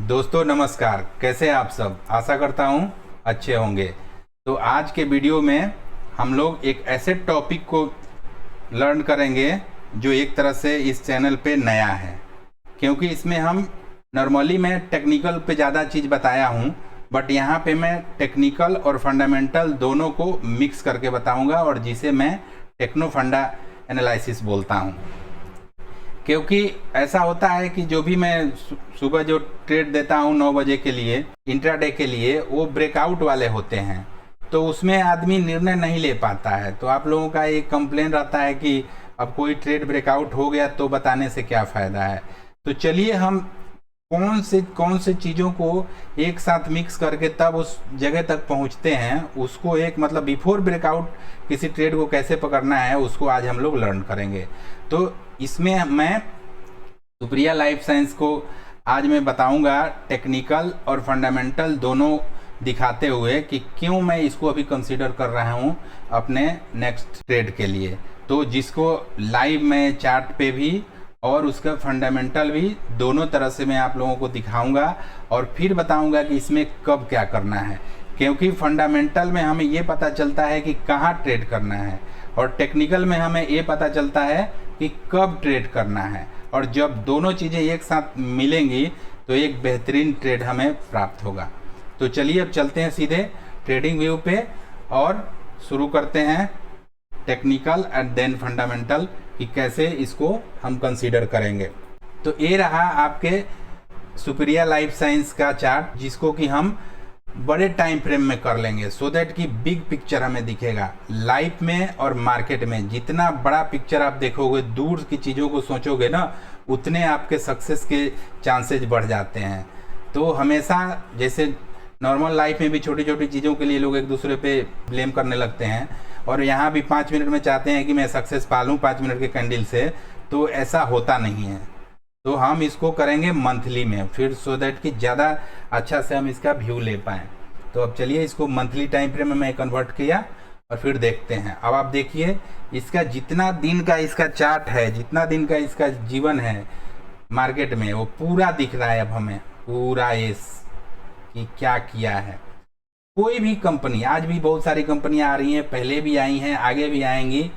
दोस्तों नमस्कार, कैसे हैं आप सब। आशा करता हूं अच्छे होंगे। तो आज के वीडियो में हम लोग एक ऐसे टॉपिक को लर्न करेंगे जो एक तरह से इस चैनल पे नया है, क्योंकि इसमें हम नॉर्मली मैं टेक्निकल पे ज़्यादा चीज़ बताया हूं, बट यहाँ पे मैं टेक्निकल और फंडामेंटल दोनों को मिक्स करके बताऊंगा, और जिसे मैं टेक्नो फंडा एनालिसिस बोलता हूँ। क्योंकि ऐसा होता है कि जो भी मैं सुबह जो ट्रेड देता हूँ 9 बजे के लिए इंट्राडे के लिए, वो ब्रेकआउट वाले होते हैं, तो उसमें आदमी निर्णय नहीं ले पाता है। तो आप लोगों का एक कंप्लेन रहता है कि अब कोई ट्रेड ब्रेकआउट हो गया तो बताने से क्या फ़ायदा है। तो चलिए हम कौन से चीज़ों को एक साथ मिक्स करके तब उस जगह तक पहुंचते हैं, उसको एक मतलब बिफोर ब्रेकआउट किसी ट्रेड को कैसे पकड़ना है, उसको आज हम लोग लर्न करेंगे। तो इसमें मैं सुप्रिया लाइफ साइंस को आज मैं बताऊंगा टेक्निकल और फंडामेंटल दोनों दिखाते हुए कि क्यों मैं इसको अभी कंसीडर कर रहा हूं अपने नेक्स्ट ट्रेड के लिए। तो जिसको लाइव में चार्ट पे भी और उसका फंडामेंटल भी दोनों तरह से मैं आप लोगों को दिखाऊंगा, और फिर बताऊंगा कि इसमें कब क्या करना है। क्योंकि फंडामेंटल में हमें ये पता चलता है कि कहाँ ट्रेड करना है, और टेक्निकल में हमें ये पता चलता है कि कब ट्रेड करना है। और जब दोनों चीज़ें एक साथ मिलेंगी तो एक बेहतरीन ट्रेड हमें प्राप्त होगा। तो चलिए अब चलते हैं सीधे ट्रेडिंग व्यू पे और शुरू करते हैं टेक्निकल एंड देन फंडामेंटल कि कैसे इसको हम कंसीडर करेंगे। तो ये रहा आपके सुप्रिया लाइफ साइंस का चार्ट, जिसको कि हम बड़े टाइम फ्रेम में कर लेंगे, सो दैट कि बिग पिक्चर हमें दिखेगा। लाइफ में और मार्केट में जितना बड़ा पिक्चर आप देखोगे, दूर की चीज़ों को सोचोगे ना, उतने आपके सक्सेस के चांसेस बढ़ जाते हैं। तो हमेशा जैसे नॉर्मल लाइफ में भी छोटी छोटी चीज़ों के लिए लोग एक दूसरे पे ब्लेम करने लगते हैं, और यहाँ भी 5 मिनट में चाहते हैं कि मैं सक्सेस पा लूँ 5 मिनट के कैंडल से, तो ऐसा होता नहीं है। तो हम इसको करेंगे मंथली में, फिर सो दैट कि ज़्यादा अच्छा से हम इसका व्यू ले पाएँ। तो अब चलिए इसको मंथली टाइम फ्रेम में मैं कन्वर्ट किया और फिर देखते हैं। अब आप देखिए इसका जितना दिन का इसका चार्ट है, जितना दिन का इसका जीवन है मार्केट में, वो पूरा दिख रहा है अब हमें, पूरा कि क्या किया है। कोई भी कंपनी, आज भी बहुत सारी कंपनियां आ रही हैं, पहले भी आई हैं, आगे भी आएंगी।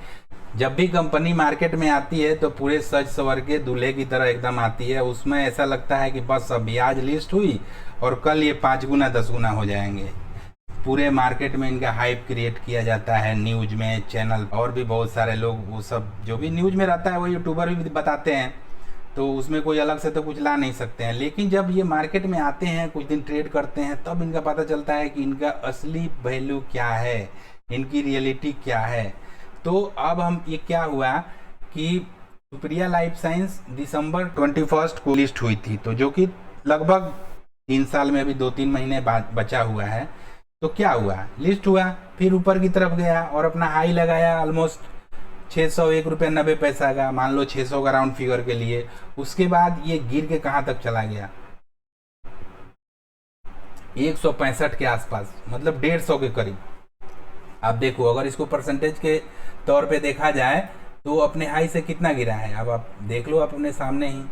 जब भी कंपनी मार्केट में आती है तो पूरे सज सवर के दूल्हे की तरह एकदम आती है। उसमें ऐसा लगता है कि बस अभी आज लिस्ट हुई और कल ये 5 गुना 10 गुना हो जाएंगे। पूरे मार्केट में इनका हाइप क्रिएट किया जाता है, न्यूज में, चैनल, और भी बहुत सारे लोग, वो सब जो भी न्यूज में रहता है वो यूट्यूबर भी बताते हैं, तो उसमें कोई अलग से तो कुछ ला नहीं सकते हैं। लेकिन जब ये मार्केट में आते हैं, कुछ दिन ट्रेड करते हैं, तब इनका पता चलता है कि इनका असली वैल्यू क्या है, इनकी रियलिटी क्या है। तो अब हम ये क्या हुआ कि सुप्रिया लाइफ साइंस दिसंबर 21 को लिस्ट हुई थी, तो जो कि लगभग 3 साल में अभी 2-3 महीने बाद बचा हुआ है। तो क्या हुआ, लिस्ट हुआ, फिर ऊपर की तरफ गया और अपना हाई लगाया ऑलमोस्ट 601 रुपये 90 पैसा का, मान लो 600 का राउंड फिगर के लिए। उसके बाद ये गिर के कहाँ तक चला गया, 165 के आसपास, मतलब 150 के करीब। आप देखो, अगर इसको परसेंटेज के तौर पे देखा जाए तो अपने हाई से कितना गिरा है, अब आप देख लो अपने सामने ही,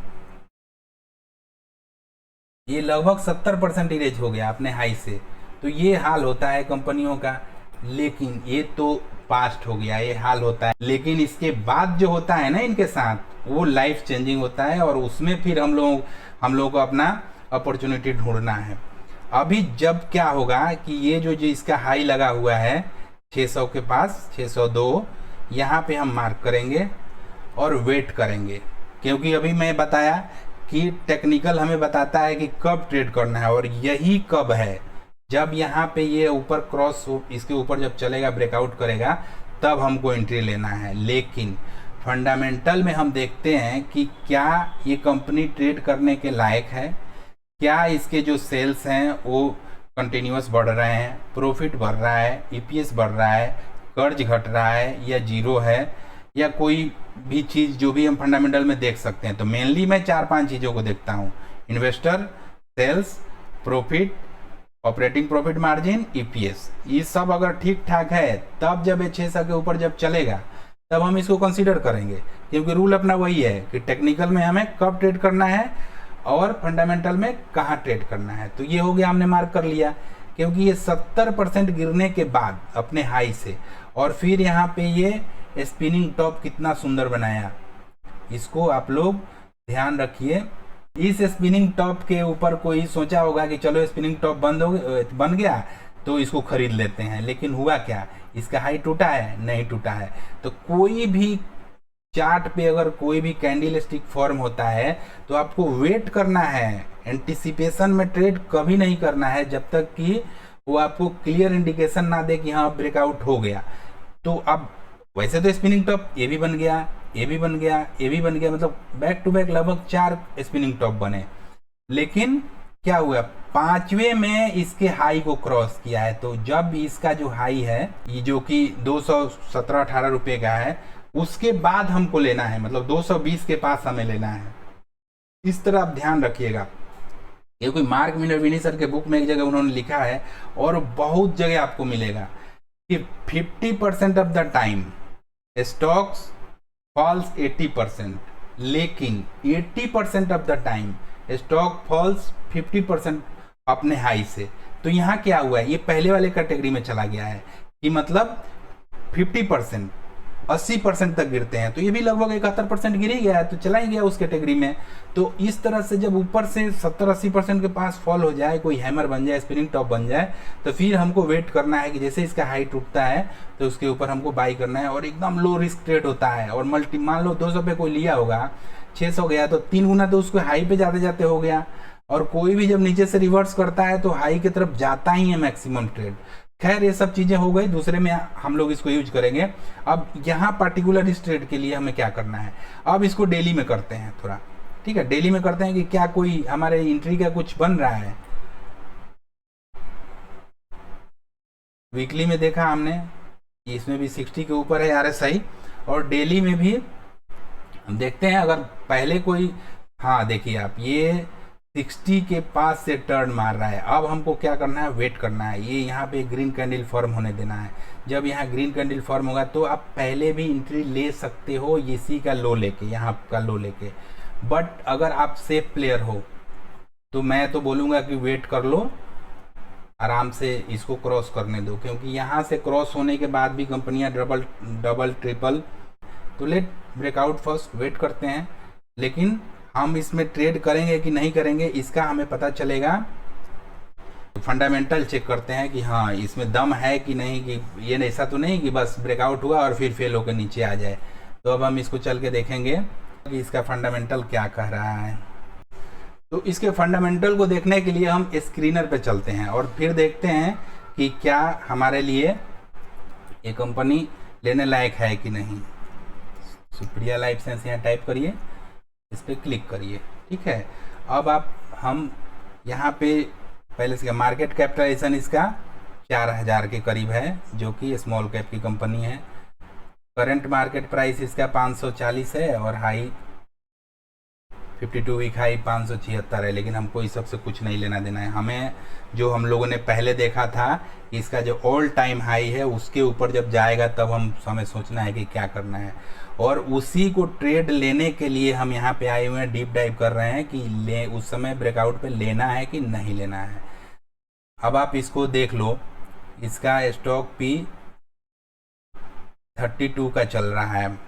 ये लगभग 70% इरेज हो गया अपने हाई से। तो ये हाल होता है कंपनियों का। लेकिन ये तो पास्ट हो गया, ये हाल होता है, लेकिन इसके बाद जो होता है ना इनके साथ, वो लाइफ चेंजिंग होता है, और उसमें फिर हम लोग को अपना अपॉर्चुनिटी ढूंढना है। अभी जब क्या होगा कि ये जो इसका हाई लगा हुआ है 600 के पास, 602, यहाँ पे हम मार्क करेंगे और वेट करेंगे। क्योंकि अभी मैं बताया कि टेक्निकल हमें बताता है कि कब ट्रेड करना है, और यही कब है, जब यहाँ पे ये ऊपर क्रॉस, इसके ऊपर जब चलेगा, ब्रेकआउट करेगा, तब हमको एंट्री लेना है। लेकिन फंडामेंटल में हम देखते हैं कि क्या ये कंपनी ट्रेड करने के लायक है, क्या इसके जो सेल्स हैं वो कंटिन्यूअस बढ़ रहे हैं, प्रॉफिट बढ़ रहा है, ईपीएस बढ़ रहा है, कर्ज घट रहा है या जीरो है, या कोई भी चीज़ जो भी हम फंडामेंटल में देख सकते हैं। तो मेनली मैं 4-5 चीज़ों को देखता हूँ, investor, sales, profit, operating profit margin, EPS. ये सब अगर ठीक ठाक है, तब जब ये 600 के ऊपर जब चलेगा तब हम इसको कंसीडर करेंगे। क्योंकि रूल अपना वही है कि टेक्निकल में हमें कब ट्रेड करना है और फंडामेंटल में कहाँ ट्रेड करना है। तो ये हो गया, हमने मार्क कर लिया, क्योंकि ये 70% गिरने के बाद अपने हाई से, और फिर यहाँ पे ये स्पिनिंग टॉप कितना सुंदर बनाया, इसको आप लोग ध्यान रखिए। इस स्पिनिंग टॉप के ऊपर कोई सोचा होगा कि चलो स्पिनिंग टॉप बन गया तो इसको खरीद लेते हैं, लेकिन हुआ क्या, इसका हाई टूटा है? नहीं टूटा है। तो कोई भी चार्ट पे अगर कोई भी कैंडल स्टिक फॉर्म होता है तो आपको वेट करना है, एंटिसिपेशन में ट्रेड कभी नहीं करना है जब तक कि वो आपको क्लियर इंडिकेशन ना दे कि हाँ ब्रेकआउट हो गया। तो अब वैसे तो स्पिनिंग टॉप ये भी बन गया, ये भी बन गया, ये भी बन गया, मतलब बैक टू बैक लगभग 4 स्पिनिंग टॉप बने, लेकिन क्या हुआ, 5वें में इसके हाई को क्रॉस किया है। तो जब इसका जो हाई है ये जो कि 217-18 रुपए का है, उसके बाद हमको लेना है, मतलब 220 के पास हमें लेना है। इस तरह आप ध्यान रखिएगा। ये कोई मार्क मिनरविनी सर के बुक में एक जगह उन्होंने लिखा है, और बहुत जगह आपको मिलेगा कि 50% of the time stocks falls 80%, लेकिन 80% of the time stock falls 50% अपने हाई से। तो यहाँ क्या हुआ है, ये पहले वाले कैटेगरी में चला गया है कि मतलब 50% 80% तक गिरते हैं, तो ये भी लगभग 71% गिर ही गया है, तो चला ही गया उस कैटेगरी में। तो इस तरह से जब ऊपर से 70-80% के पास फॉल हो जाए, कोई हैमर बन जाए, स्पिनिंग टॉप बन जाए, तो फिर हमको वेट करना है कि जैसे इसका हाई टूटता है तो उसके ऊपर हमको बाई करना है, और एकदम लो रिस्क ट्रेड होता है। और मल्टी मान लो 200 पे कोई लिया होगा, 600 गया तो 3 गुना तो उसको हाई पे जाते जाते हो गया। और कोई भी जब नीचे से रिवर्स करता है तो हाई की तरफ जाता ही है मैक्सिमम ट्रेड। खैर ये सब चीजें हो गई, दूसरे में हम लोग इसको यूज करेंगे। अब यहाँ पार्टिकुलर इस ट्रेड के लिए हमें क्या करना है, अब इसको डेली में करते हैं थोड़ा, ठीक है, डेली में करते हैं कि क्या कोई हमारे एंट्री का कुछ बन रहा है। वीकली में देखा हमने, इसमें भी 60 के ऊपर है RSI, और डेली में भी देखते हैं अगर पहले कोई, हाँ देखिए आप, ये 60 के पास से टर्न मार रहा है। अब हमको क्या करना है, वेट करना है, ये यहाँ पे ग्रीन कैंडल फॉर्म होने देना है। जब यहाँ ग्रीन कैंडल फॉर्म होगा तो आप पहले भी एंट्री ले सकते हो इसी का लो लेके, यहाँ का लो लेके। बट अगर आप सेफ प्लेयर हो तो मैं तो बोलूँगा कि वेट कर लो, आराम से इसको क्रॉस करने दो, क्योंकि यहाँ से क्रॉस होने के बाद भी कंपनियाँ डबल ट्रिपल, तो लेट ब्रेकआउट फर्स्ट, वेट करते हैं। लेकिन हम इसमें ट्रेड करेंगे कि नहीं करेंगे इसका हमें पता चलेगा, फंडामेंटल चेक करते हैं कि हाँ इसमें दम है कि नहीं, कि ये ऐसा तो नहीं कि बस ब्रेकआउट हुआ और फिर फेल होकर नीचे आ जाए। तो अब हम इसको चल के देखेंगे कि इसका फंडामेंटल क्या कह रहा है। तो इसके फंडामेंटल को देखने के लिए हम स्क्रीनर पे चलते हैं और फिर देखते हैं कि क्या हमारे लिए ये कंपनी लेने लायक है कि नहीं। सुप्रिया लाइफ साइंस यहाँ टाइप करिए, इस पर क्लिक करिए, ठीक है। अब हम यहाँ पे पहले से मार्केट कैपिटलाइजेशन इसका 4000 के करीब है, जो कि स्मॉल कैप की कंपनी है। करंट मार्केट प्राइस इसका 540 है और हाई 52 वीक हाई 576 है। लेकिन हमको इस सब से कुछ नहीं लेना देना है। हमें जो हम लोगों ने पहले देखा था कि इसका जो ऑल टाइम हाई है उसके ऊपर जब जाएगा तब हमें सोचना है कि क्या करना है, और उसी को ट्रेड लेने के लिए हम यहाँ पे आए हुए हैं, डीप डाइव कर रहे हैं कि उस समय ब्रेकआउट पे लेना है कि नहीं लेना है। अब आप इसको देख लो, इसका स्टॉक पी 32 का चल रहा है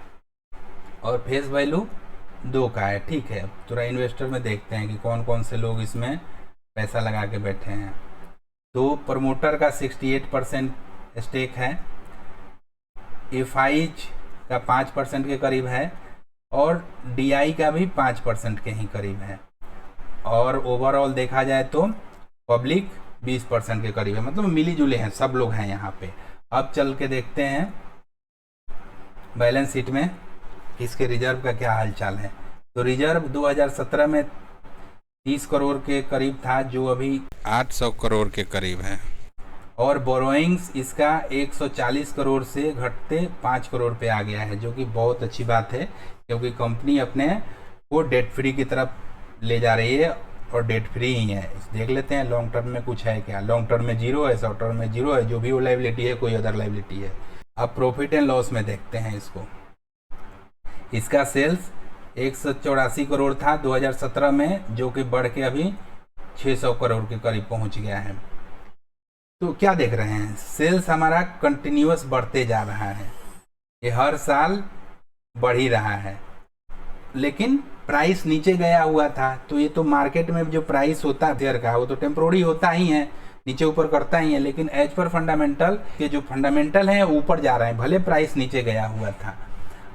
और फेस वैल्यू 2 का है, ठीक है। थोड़ा इन्वेस्टर में देखते हैं कि कौन कौन से लोग इसमें पैसा लगा के बैठे हैं। तो प्रमोटर का 68% स्टेक है, एफआईज का 5% के करीब है और डीआई का भी 5% के ही करीब है, और ओवरऑल देखा जाए तो पब्लिक 20% के करीब है। मतलब मिली जुले हैं, सब लोग हैं यहाँ पे। अब चल के देखते हैं बैलेंस शीट में इसके रिजर्व का क्या हालचाल है। तो रिजर्व 2017 में 30 करोड़ के करीब था, जो अभी 800 करोड़ के करीब है, और बोरोइंग्स इसका 140 करोड़ से घटते 5 करोड़ पे आ गया है, जो कि बहुत अच्छी बात है, क्योंकि कंपनी अपने को डेट फ्री की तरफ ले जा रही है और डेट फ्री ही है। देख लेते हैं लॉन्ग टर्म में कुछ है क्या। लॉन्ग टर्म में 0 है, शॉर्ट टर्म में 0 है, जो भी वो लाइबिलिटी है कोई अदर लाइबिलिटी है। अब प्रॉफिट एंड लॉस में देखते हैं इसको। इसका सेल्स 184 करोड़ था 2017 में, जो कि बढ़ के अभी 600 करोड़ के करीब पहुंच गया है। तो क्या देख रहे हैं, सेल्स हमारा कंटिन्यूअस बढ़ते जा रहा है, ये हर साल बढ़ ही रहा है, लेकिन प्राइस नीचे गया हुआ था। तो ये तो मार्केट में जो प्राइस होता है शेयर का, वो तो टेम्प्रोरी होता ही है, नीचे ऊपर करता ही है, लेकिन एज पर फंडामेंटल के जो फंडामेंटल हैं ऊपर जा रहे हैं, भले प्राइस नीचे गया हुआ था।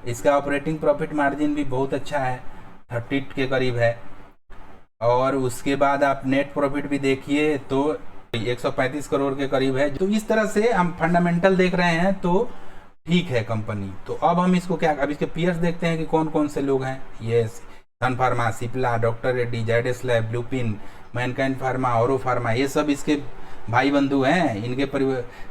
इसका ऑपरेटिंग प्रॉफिट मार्जिन भी बहुत अच्छा है, 30 के करीब है। और उसके बाद आप नेट प्रॉफिट भी देखिए तो 135 करोड़ के करीब है। तो इस तरह से हम फंडामेंटल देख रहे हैं तो ठीक है कंपनी। तो अब हम इसको क्या, अब इसके पीयर्स देखते हैं कि कौन कौन से लोग हैं। ये Sun pharma, Cipla, doctor Reddy, Zydus lab, Lupin, Mankind pharma, Auro pharma, ये सब इसके भाई बंधु हैं, इनके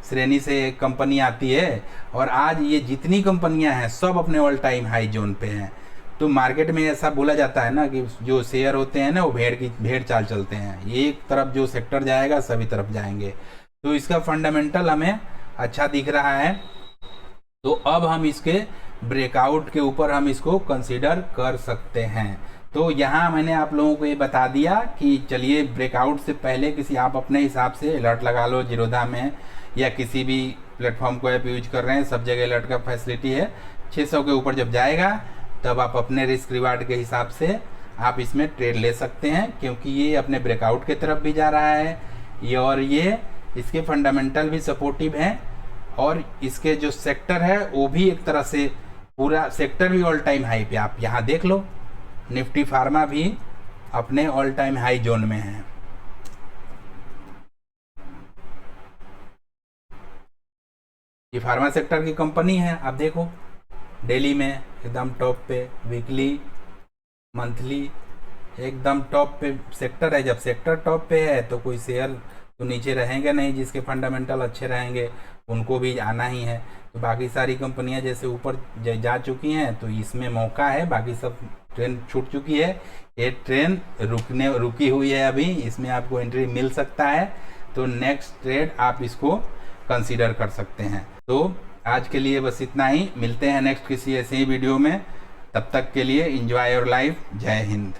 श्रेणी से कंपनी आती है। और आज ये जितनी कंपनियां हैं सब अपने ऑल टाइम हाई जोन पे हैं। तो मार्केट में ऐसा बोला जाता है ना कि जो शेयर होते हैं ना वो भेड़ चाल चलते हैं, ये एक तरफ जो सेक्टर जाएगा सभी तरफ जाएंगे। तो इसका फंडामेंटल हमें अच्छा दिख रहा है। तो अब हम इसके ब्रेकआउट के ऊपर हम इसको कंसीडर कर सकते हैं। तो यहाँ मैंने आप लोगों को ये बता दिया कि चलिए ब्रेकआउट से पहले किसी आप अपने हिसाब से अलर्ट लगा लो, जीरोधा में या किसी भी प्लेटफॉर्म को ऐप यूज कर रहे हैं, सब जगह अलर्ट का फैसिलिटी है। 600 के ऊपर जब जाएगा तब आप अपने रिस्क रिवार्ड के हिसाब से आप इसमें ट्रेड ले सकते हैं, क्योंकि ये अपने ब्रेकआउट की तरफ भी जा रहा है और ये इसके फंडामेंटल भी सपोर्टिव हैं। और इसके जो सेक्टर है वो भी एक तरह से पूरा सेक्टर भी ऑल टाइम हाई पे, आप यहाँ देख लो, निफ्टी फार्मा भी अपने ऑल टाइम हाई जोन में है। ये फार्मा सेक्टर की कंपनी है, आप देखो डेली में एकदम टॉप पे, वीकली, मंथली एकदम टॉप पे सेक्टर है। जब सेक्टर टॉप पे है तो कोई शेयर तो नीचे रहेंगे नहीं, जिसके फंडामेंटल अच्छे रहेंगे उनको भी आना ही है। तो बाकी सारी कंपनियां जैसे ऊपर जा चुकी हैं तो इसमें मौका है, बाकी सब ट्रेन छूट चुकी है। ये ट्रेन रुकी हुई है अभी, इसमें आपको एंट्री मिल सकता है। तो नेक्स्ट ट्रेड आप इसको कंसीडर कर सकते हैं। तो आज के लिए बस इतना ही, मिलते हैं नेक्स्ट किसी ऐसे ही वीडियो में। तब तक के लिए एंजॉय योर लाइफ। जय हिंद।